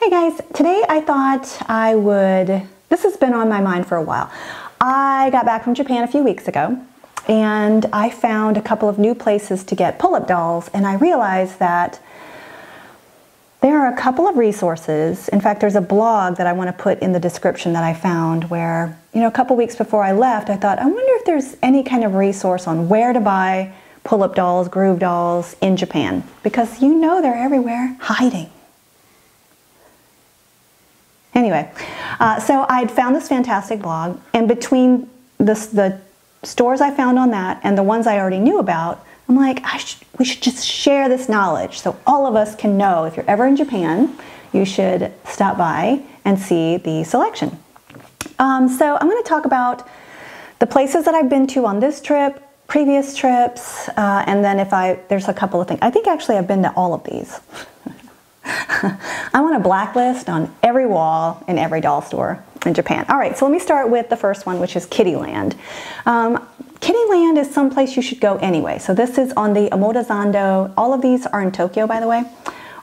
Hey guys, today I thought this has been on my mind for a while. I got back from Japan a few weeks ago and I found a couple of new places to get pull-up dolls, and I realized that there are a couple of resources. In fact, there's a blog that I want to put in the description that I found where, a couple weeks before I left, I thought, I wonder if there's any kind of resource on where to buy pull-up dolls, groove dolls in Japan, because they're everywhere hiding. Anyway, so I'd found this fantastic blog, and between the stores I found on that and the ones I already knew about, I'm like, we should just share this knowledge so all of us can know. If you're ever in Japan, you should stop by and see the selection. So I'm going to talk about the places that I've been to on this trip, previous trips, and then there's a couple of things. I think actually I've been to all of these. I want a blacklist on every wall in every doll store in Japan. All right, so let me start with the first one, which is Kiddie Land. Kiddie Land is someplace you should go anyway. So this is on the Omotesando. All of these are in Tokyo, by the way,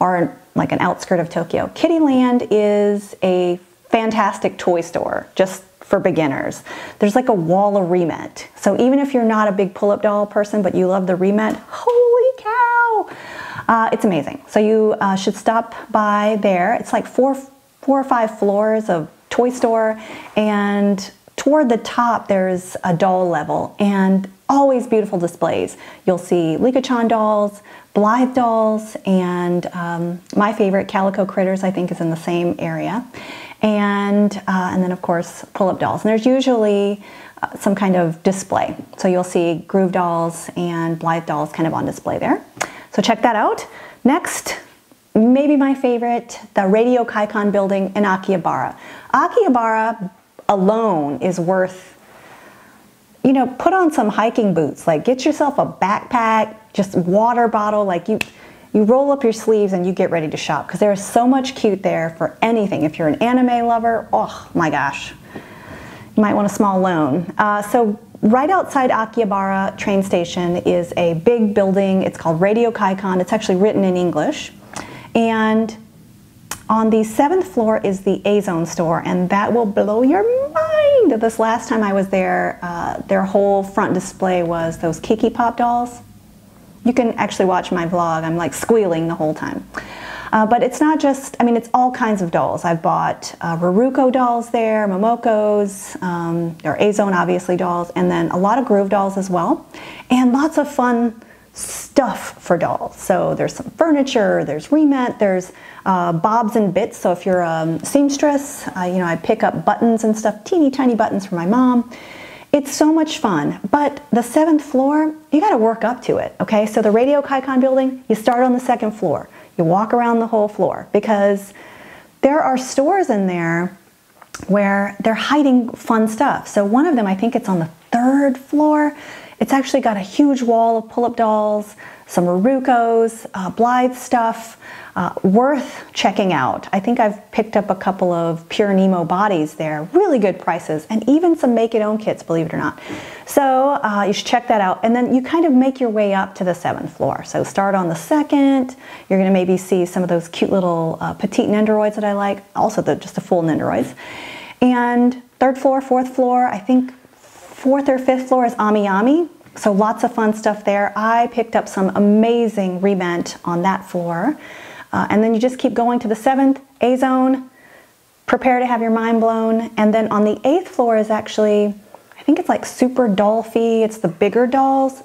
or like an outskirt of Tokyo. Kiddie Land is a fantastic toy store, just for beginners. There's like a wall of remet. So even if you're not a big pull-up doll person, but you love the remet, holy cow! It's amazing. So you should stop by there. It's like four or five floors of toy store, and toward the top there's a doll level and always beautiful displays. You'll see Lika-chan dolls, Blythe dolls, and my favorite, Calico Critters, I think is in the same area. And then of course pull-up dolls. And there's usually some kind of display. So you'll see groove dolls and Blythe dolls kind of on display there. So check that out. Next, maybe my favorite, the Radio Kaikan building in Akihabara. Akihabara alone is worth, put on some hiking boots, like get yourself a backpack, just water bottle, like you roll up your sleeves and you get ready to shop, because there's so much cute there for anything. If you're an anime lover, oh my gosh, you might want a small loan. So right outside Akihabara train station is a big building. It's called Radio Kaikan. It's actually written in English. And on the 7th floor is the A-Zone store, and that will blow your mind. This last time I was there, their whole front display was those Kiki Pop dolls. You can actually watch my vlog. I'm like squealing the whole time. But it's not just, it's all kinds of dolls. I've bought Ruruko dolls there, Momokos, or A-Zone obviously dolls, and then a lot of groove dolls as well. And lots of fun stuff for dolls. So there's some furniture, there's remet, there's bobs and bits. So if you're a seamstress, I pick up buttons and stuff, teeny tiny buttons for my mom. It's so much fun. But the 7th floor, you got to work up to it, okay? So the Radio Kaikan building, you start on the 2nd floor. You walk around the whole floor, because there are stores in there where they're hiding fun stuff. So one of them, I think it's on the 3rd floor. It's actually got a huge wall of pull-up dolls, some Rurukos, Blythe stuff, worth checking out. I think I've picked up a couple of Pure Nemo bodies there, really good prices, and even some make-it-own kits, believe it or not. So you should check that out. And then you kind of make your way up to the 7th floor. So start on the 2nd. You're going to maybe see some of those cute little petite Nendoroids that I like, also just the full Nendoroids. And 3rd floor, 4th floor, I think 4th or 5th floor is Ami Ami. So lots of fun stuff there. I picked up some amazing remet on that floor. And then you just keep going to the 7th, A-Zone, prepare to have your mind blown. And then on the 8th floor is actually, I think it's like Super Dolphy. It's the bigger dolls.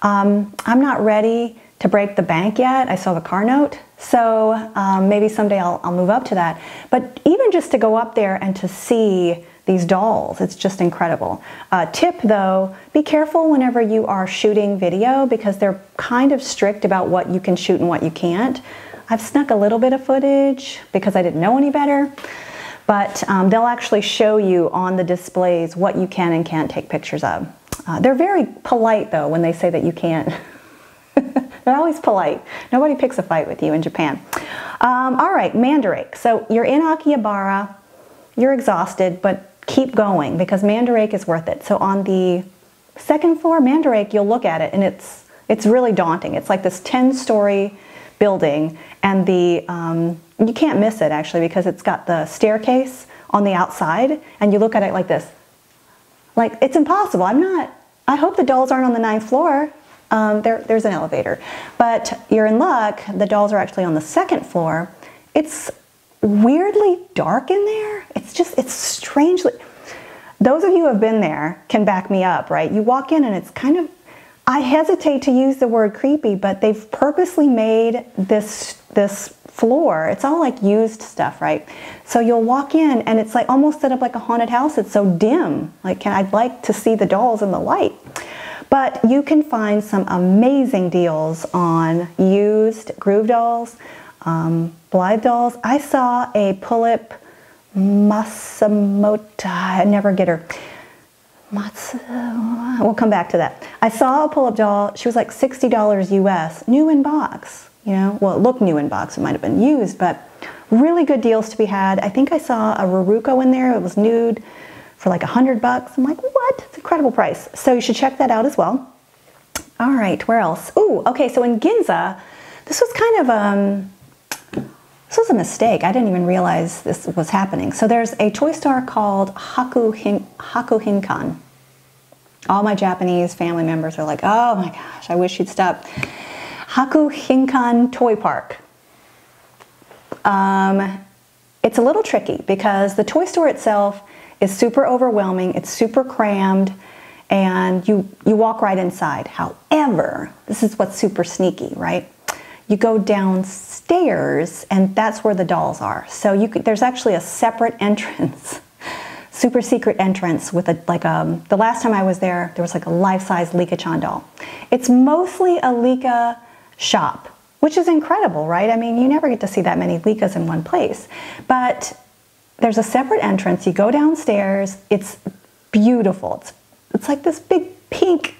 I'm not ready to break the bank yet. I still have a car note. So maybe someday I'll move up to that. But even just to go up there and to see these dolls, it's just incredible. Tip though, be careful whenever you are shooting video, because they're kind of strict about what you can shoot and what you can't. I've snuck a little bit of footage because I didn't know any better, but they'll actually show you on the displays what you can and can't take pictures of. They're very polite though when they say that you can't. They're always polite. Nobody picks a fight with you in Japan. All right, Mandarake. So you're in Akihabara, you're exhausted, but keep going because Mandarake is worth it. So on the 2nd floor, Mandarake, you'll look at it and it's really daunting. It's like this 10-story building, and the you can't miss it actually because it's got the staircase on the outside and you look at it like this. Like, it's impossible. I hope the dolls aren't on the 9th floor. There's an elevator. But you're in luck, the dolls are actually on the 2nd floor. It's weirdly dark in there. It's strangely... Those of you who have been there can back me up, right? You walk in and it's kind of... I hesitate to use the word creepy, but they've purposely made this floor, it's all like used stuff, right? So you'll walk in and it's like almost set up like a haunted house. It's so dim. Like, I'd like to see the dolls in the light. But you can find some amazing deals on used groove dolls, Blythe dolls. I saw a Pullips Masamota, I never get her. We'll come back to that. I saw a Pullips doll, she was like $60 US, new in box. You know, well, it looked new in box, it might have been used, but really good deals to be had. I think I saw a Raruko in there, it was nude for like $100. I'm like, what? It's an incredible price. So you should check that out as well. All right, where else? Ooh, okay, so in Ginza, this was kind of, this was a mistake. I didn't even realize this was happening. So there's a toy store called Haku Hinkan. All my Japanese family members are like, oh my gosh, I wish you'd stop. Haku Hinkan Toy Park. It's a little tricky because the toy store itself is super overwhelming, it's super crammed, and you walk right inside. However, this is what's super sneaky, right? You go downstairs and that's where the dolls are. So there's actually a separate entrance, super secret entrance with the last time I was there was like a life-size Lika-chan doll. It's mostly a Lika shop, which is incredible, right? I mean, you never get to see that many Likas in one place. But there's a separate entrance. You go downstairs. It's beautiful. It's like this big pink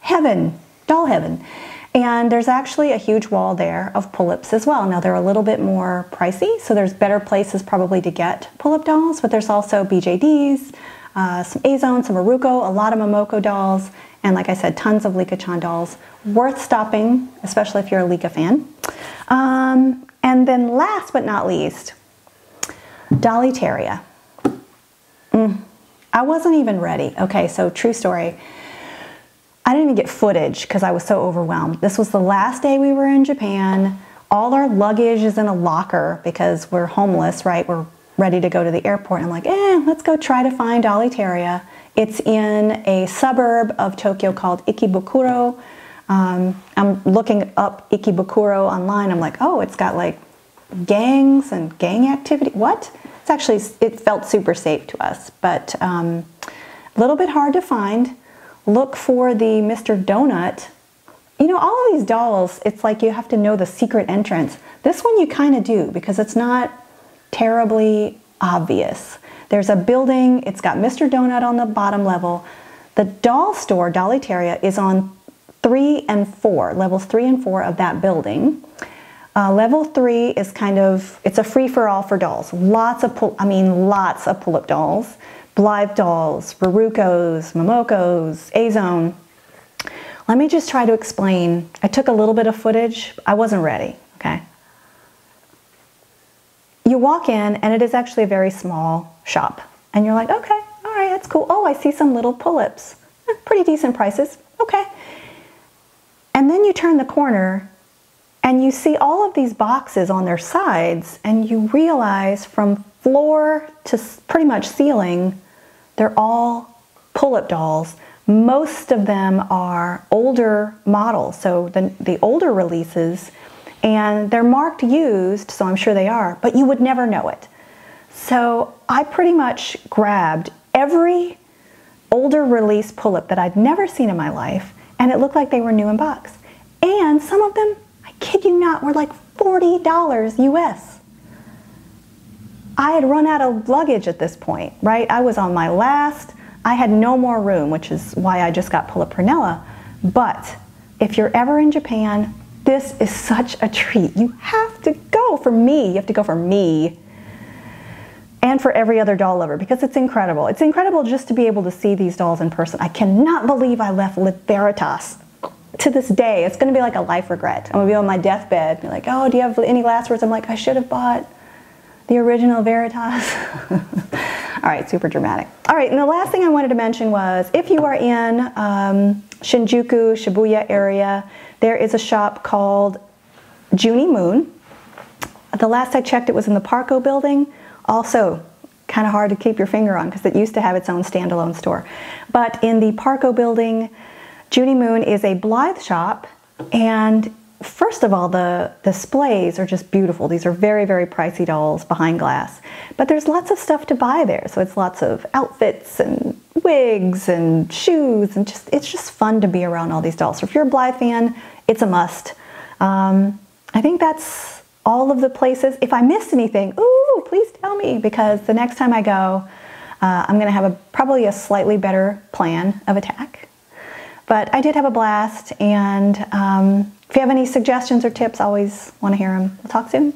heaven, doll heaven. And there's actually a huge wall there of Pullips as well. Now, they're a little bit more pricey, so there's better places probably to get Pullips dolls, but there's also BJDs, some A-Zone, some Aruko, a lot of Momoko dolls, and like I said, tons of Lika-chan dolls. Worth stopping, especially if you're a Lika fan. And then last but not least, Dollyteria. I wasn't even ready. Okay, so true story. I didn't even get footage because I was so overwhelmed. This was the last day we were in Japan. All our luggage is in a locker because we're homeless, right? We're ready to go to the airport. I'm like, let's go try to find Dollyteria. It's in a suburb of Tokyo called Ikebukuro. I'm looking up Ikebukuro online. I'm like, oh, it's got like gangs and gang activity. What? It's actually, it felt super safe to us, but a little bit hard to find. Look for the Mr. Donut. You know, all of these dolls, it's like you have to know the secret entrance. This one you kind of do because it's not terribly obvious. There's a building, it's got Mr. Donut on the bottom level. The doll store, Dollyteria, is on 3 and 4, levels 3 and 4 of that building. Level 3 is kind of, it's a free-for-all for dolls. Lots of Pullips dolls. Blythe dolls, Rarukos, Momokos, A-Zone. Let me just try to explain. I took a little bit of footage. I wasn't ready, okay? You walk in and it is actually a very small shop. And you're like, okay, all right, that's cool. Oh, I see some little Pullips. Pretty decent prices, okay. And then you turn the corner and you see all of these boxes on their sides and you realize from floor to pretty much ceiling, they're all Pullips dolls. Most of them are older models, so the older releases, and they're marked used, so I'm sure they are, but you would never know it. So I pretty much grabbed every older release Pullips that I'd never seen in my life, and it looked like they were new in box. And some of them, I kid you not, were like $40 US. I had run out of luggage at this point, right? I was on my last, I had no more room, which is why I just got Pullips Prunella. But if you're ever in Japan, this is such a treat. You have to go for me. You have to go for me and for every other doll lover because it's incredible. It's incredible just to be able to see these dolls in person. I cannot believe I left Veritas. to this day, it's going to be like a life regret. I'm going to be on my deathbed. Be like, oh, do you have any last words? I'm like, I should have bought the original Veritas. All right, super dramatic. All right, and the last thing I wanted to mention was if you are in Shinjuku, Shibuya area, there is a shop called Junie Moon. The last I checked, it was in the Parco building. Also, kind of hard to keep your finger on because it used to have its own standalone store. But in the Parco building, Junie Moon is a Blythe shop, and first of all, the displays are just beautiful. These are very, very pricey dolls behind glass. But there's lots of stuff to buy there. So it's lots of outfits and wigs and shoes, and it's just fun to be around all these dolls. So if you're a Blythe fan, it's a must. I think that's all of the places. If I missed anything, ooh, please tell me, because the next time I go, I'm going to have probably a slightly better plan of attack. But I did have a blast, and if you have any suggestions or tips, I always want to hear them. We'll talk soon.